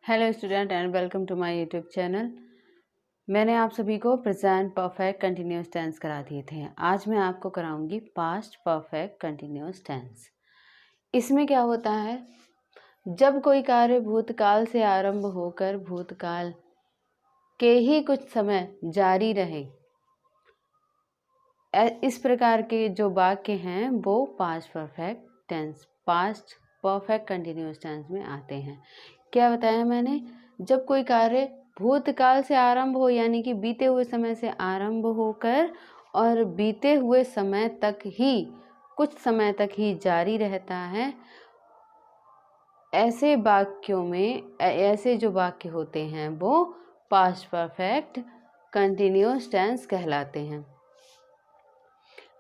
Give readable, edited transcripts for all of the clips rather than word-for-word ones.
Hello student and welcome to my YouTube channel. मैंने आप सभी को प्रेजेंट परफेक्ट कंटिन्यूअस टेंस करा दिए थे। आज मैं आपको कराऊंगी पास्ट परफेक्ट कंटिन्यूअस टेंस। इसमें क्या होता है, जब कोई कार्य भूतकाल से आरंभ होकर भूतकाल के ही कुछ समय जारी रहे, इस प्रकार के जो वाक्य हैं वो past perfect tense, past perfect continuous tense में आते हैं। क्या बताया मैंने, जब कोई कार्य भूतकाल से आरंभ हो यानी कि बीते हुए समय से आरंभ होकर और बीते हुए समय तक ही, कुछ समय तक ही जारी रहता है, ऐसे वाक्यों में ऐसे जो वाक्य होते हैं वो पास्ट परफेक्ट कंटिन्यूअस टेंस कहलाते हैं।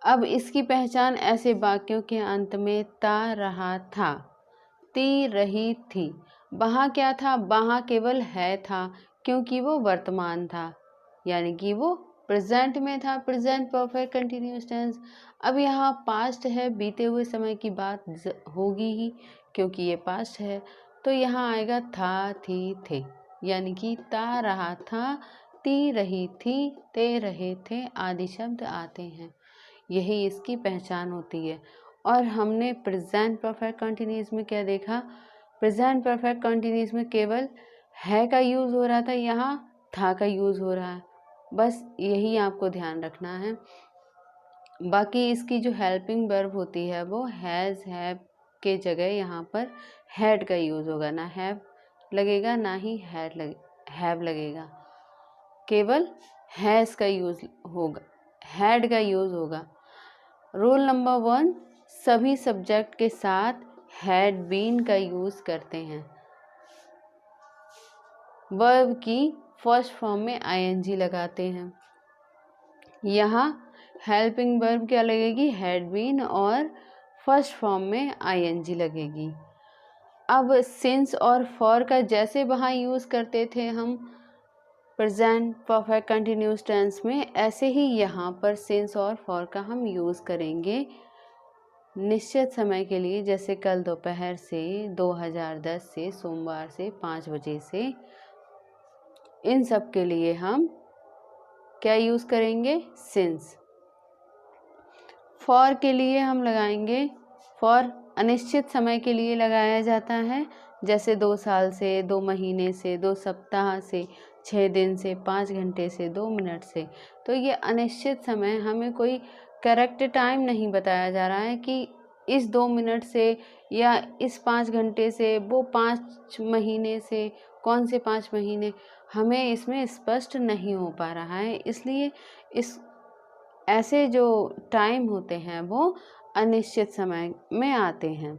अब इसकी पहचान ऐसे वाक्यों के अंत में ता रहा था, ती रही थी, वहाँ क्या था, वहाँ केवल है था क्योंकि वो वर्तमान था यानी कि वो प्रेजेंट में था, प्रेजेंट परफेक्ट कंटिन्यूअस टेंस। अब यहाँ पास्ट है, बीते हुए समय की बात होगी ही क्योंकि ये पास्ट है, तो यहाँ आएगा था थी थे, यानी कि ता रहा था, ती रही थी, ते रहे थे आदि शब्द आते हैं। यही इसकी पहचान होती है। और हमने प्रेजेंट परफेक्ट कंटिन्यूअस में क्या देखा, प्रेजेंट परफेक्ट कंटिन्यूअस में केवल है का यूज़ हो रहा था, यहाँ था का यूज़ हो रहा है, बस यही आपको ध्यान रखना है। बाकी इसकी जो हेल्पिंग वर्ब होती है वो हैज़ हैव के जगह यहाँ पर हैड का यूज़ होगा, ना हैव लगेगा ना ही हैव लगेगा, केवल हैज़ का यूज़ होगा, हैड का यूज़ होगा। रूल नंबर 1, सभी सब्जेक्ट के साथ हैड बीन का यूज़ करते हैं। वर्ब की फर्स्ट फॉर्म में आईएनजी लगाते हैं। यहाँ हेल्पिंग वर्ब क्या लगेगी, हैड बीन, और फर्स्ट फॉर्म में आईएनजी लगेगी। अब सिंस और फॉर का जैसे वहाँ यूज़ करते थे हम प्रेजेंट परफेक्ट कंटिन्यूअस टेंस में, ऐसे ही यहाँ पर सिंस और फॉर का हम यूज़ करेंगे निश्चित समय के लिए, जैसे कल दोपहर से, 2010 से, सोमवार से 5 बजे से, इन सब के लिए हम क्या यूज़ करेंगे, सिंस। फॉर के लिए हम लगाएंगे, फॉर अनिश्चित समय के लिए लगाया जाता है, जैसे 2 साल से, 2 महीने से, 2 सप्ताह से, 6 दिन से, 5 घंटे से, 2 मिनट से। तो ये अनिश्चित समय, हमें कोई करेक्ट टाइम नहीं बताया जा रहा है कि इस 2 मिनट से या इस 5 घंटे से, वो 5 महीने से, कौन से 5 महीने, हमें इसमें स्पष्ट नहीं हो पा रहा है, इसलिए इस ऐसे जो टाइम होते हैं वो अनिश्चित समय में आते हैं।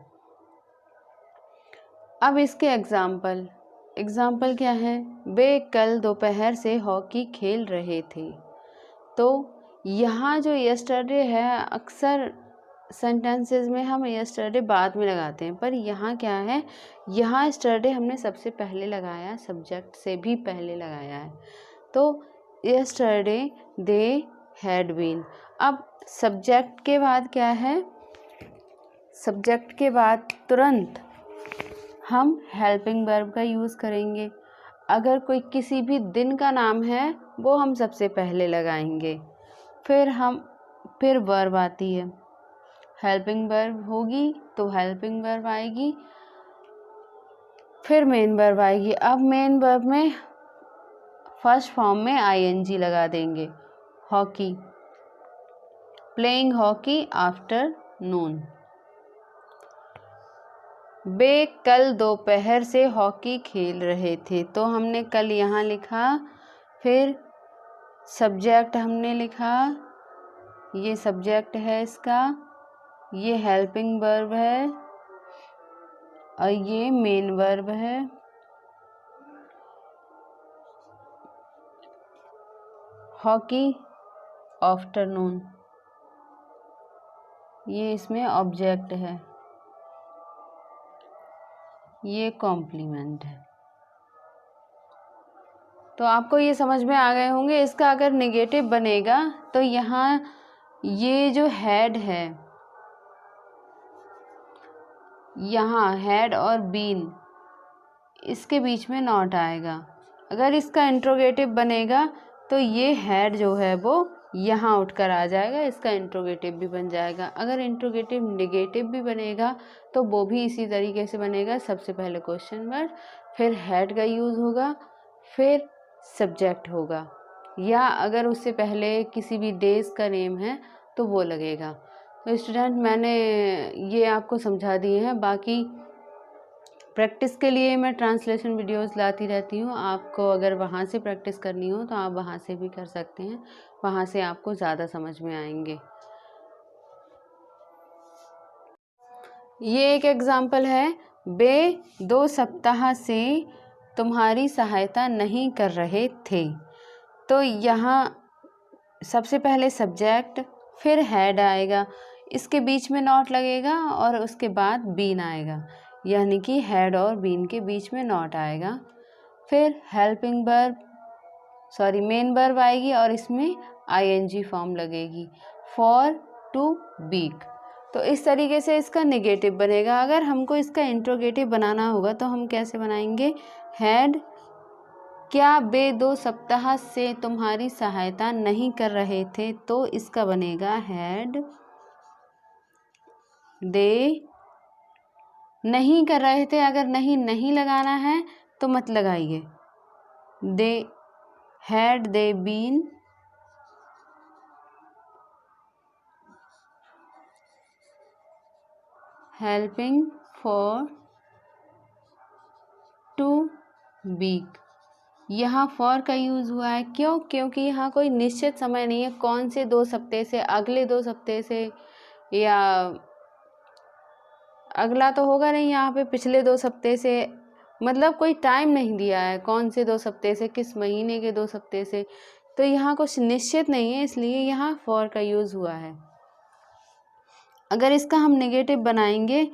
अब इसके एग्जाम्पल क्या है, वे कल दोपहर से हॉकी खेल रहे थे। तो यहाँ जो यस्टरडे है, अक्सर सेंटेंसेस में हम यस्टरडे बाद में लगाते हैं, पर यहाँ क्या है, यहाँ यस्टरडे हमने सबसे पहले लगाया, सब्जेक्ट से भी पहले लगाया है। तो यस्टरडे दे हैड बीन। अब सब्जेक्ट के बाद क्या है, सब्जेक्ट के बाद तुरंत हम हेल्पिंग वर्ब का यूज़ करेंगे। अगर कोई किसी भी दिन का नाम है वो हम सबसे पहले लगाएंगे, फिर वर्ब आती है, हेल्पिंग वर्ब होगी तो हेल्पिंग वर्ब आएगी, फिर मेन वर्ब आएगी। अब मेन वर्ब में फर्स्ट फॉर्म में आईएनजी लगा देंगे, हॉकी, प्लेइंग हॉकी आफ्टर नून। वे कल दोपहर से हॉकी खेल रहे थे, तो हमने कल यहाँ लिखा, फिर सब्जेक्ट हमने लिखा, ये सब्जेक्ट है इसका, ये हेल्पिंग वर्ब है और ये मेन वर्ब है। हॉकी आफ्टरनून, ये इसमें ऑब्जेक्ट है, ये कॉम्प्लीमेंट है। तो आपको ये समझ में आ गए होंगे। इसका अगर नेगेटिव बनेगा तो यहाँ ये जो हैड है, यहाँ हैड और बीन, इसके बीच में नॉट आएगा। अगर इसका इंट्रोगेटिव बनेगा तो ये हैड जो है वो यहाँ उठकर आ जाएगा, इसका इंट्रोगेटिव भी बन जाएगा। अगर इंट्रोगेटिव नेगेटिव भी बनेगा तो वो भी इसी तरीके से बनेगा। सबसे पहले क्वेश्चन वर्ड, फिर हैड का यूज़ होगा, फिर सब्जेक्ट होगा, या अगर उससे पहले किसी भी देश का नेम है तो वो लगेगा। तो स्टूडेंट मैंने ये आपको समझा दिए हैं। बाकी प्रैक्टिस के लिए मैं ट्रांसलेशन वीडियोस लाती रहती हूँ। आपको अगर वहाँ से प्रैक्टिस करनी हो तो आप वहाँ से भी कर सकते हैं, वहाँ से आपको ज़्यादा समझ में आएंगे। ये एक एग्ज़ाम्पल है, वे 2 सप्ताह से तुम्हारी सहायता नहीं कर रहे थे। तो यहाँ सबसे पहले सब्जेक्ट, फिर हैड आएगा, इसके बीच में नॉट लगेगा और उसके बाद बीन आएगा, यानी कि हैड और बीन के बीच में नॉट आएगा। फिर हेल्पिंग वर्ब मेन वर्ब आएगी और इसमें आईएनजी फॉर्म लगेगी, फॉर, टू, बीक। तो इस तरीके से इसका नेगेटिव बनेगा। अगर हमको इसका इंट्रोगेटिव बनाना होगा तो हम कैसे बनाएंगे, हैड, क्या वे 2 सप्ताह से तुम्हारी सहायता नहीं कर रहे थे, तो इसका बनेगा हैड दे नहीं कर रहे थे। अगर नहीं लगाना है तो मत लगाइए, they had they been helping for, two, week. यहाँ फॉर का यूज़ हुआ है, क्यों? क्योंकि यहाँ कोई निश्चित समय नहीं है, कौन से 2 हफ्ते से, अगले 2 हफ्ते से, या अगला तो होगा नहीं, यहाँ पे पिछले 2 हफ्ते से, मतलब कोई टाइम नहीं दिया है, कौन से 2 हफ्ते से, किस महीने के 2 हफ्ते से। तो यहाँ कुछ निश्चित नहीं है, इसलिए यहाँ फॉर का यूज़ हुआ है। अगर इसका हम नेगेटिव बनाएंगे,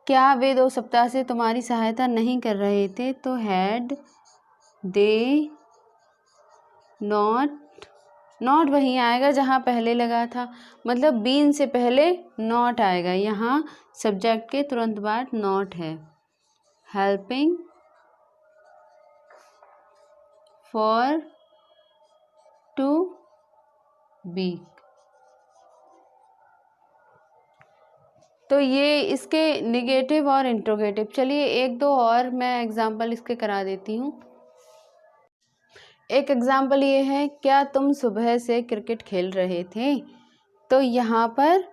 क्या वे 2 सप्ताह से तुम्हारी सहायता नहीं कर रहे थे, तो हैड दे नॉट वहीं आएगा जहाँ पहले लगा था, मतलब बीन से पहले नॉट आएगा। यहाँ सब्जेक्ट के तुरंत बाद नॉट है, हेल्पिंग फॉर, टू, वीक। तो ये इसके निगेटिव और इंट्रोगेटिव। चलिए 1-2 और मैं एग्जाम्पल इसके करा देती हूँ। एक एग्जाम्पल ये है, क्या तुम सुबह से क्रिकेट खेल रहे थे, तो यहाँ पर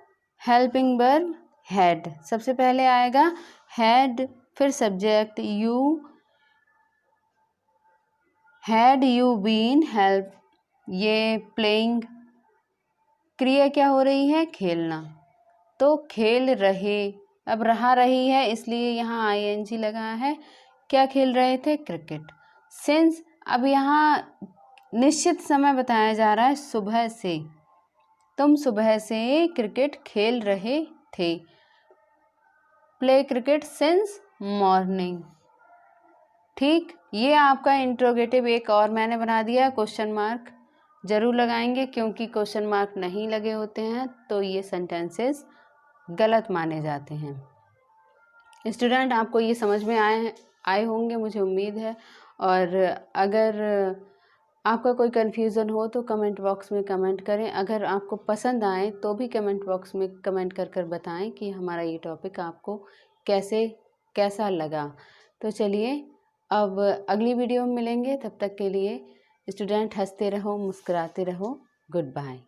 हेल्पिंग वर्ब हैड, सबसे पहले आएगा हैड, फिर subject you, had you been help, ये प्लेइंग, क्रिया क्या हो रही है, खेलना, तो खेल रहे, अब रहा रही है इसलिए यहाँ आईएनजी लगा है। क्या खेल रहे थे, क्रिकेट। सिंस, अब यहाँ निश्चित समय बताया जा रहा है, सुबह से, तुम सुबह से क्रिकेट खेल रहे थे, प्ले क्रिकेट सिंस मॉर्निंग। ठीक, ये आपका इंट्रोगेटिव। एक और मैंने बना दिया, क्वेश्चन मार्क जरूर लगाएंगे, क्योंकि क्वेश्चन मार्क नहीं लगे होते हैं तो ये सेंटेंसेस गलत माने जाते हैं। स्टूडेंट आपको ये समझ में आए होंगे, मुझे उम्मीद है। और अगर आपका कोई कन्फ्यूज़न हो तो कमेंट बॉक्स में कमेंट करें। अगर आपको पसंद आए तो भी कमेंट बॉक्स में कमेंट कर बताएं कि हमारा ये टॉपिक आपको कैसा लगा। तो चलिए अब अगली वीडियो में मिलेंगे, तब तक के लिए स्टूडेंट हंसते रहो, मुस्कुराते रहो। Good bye.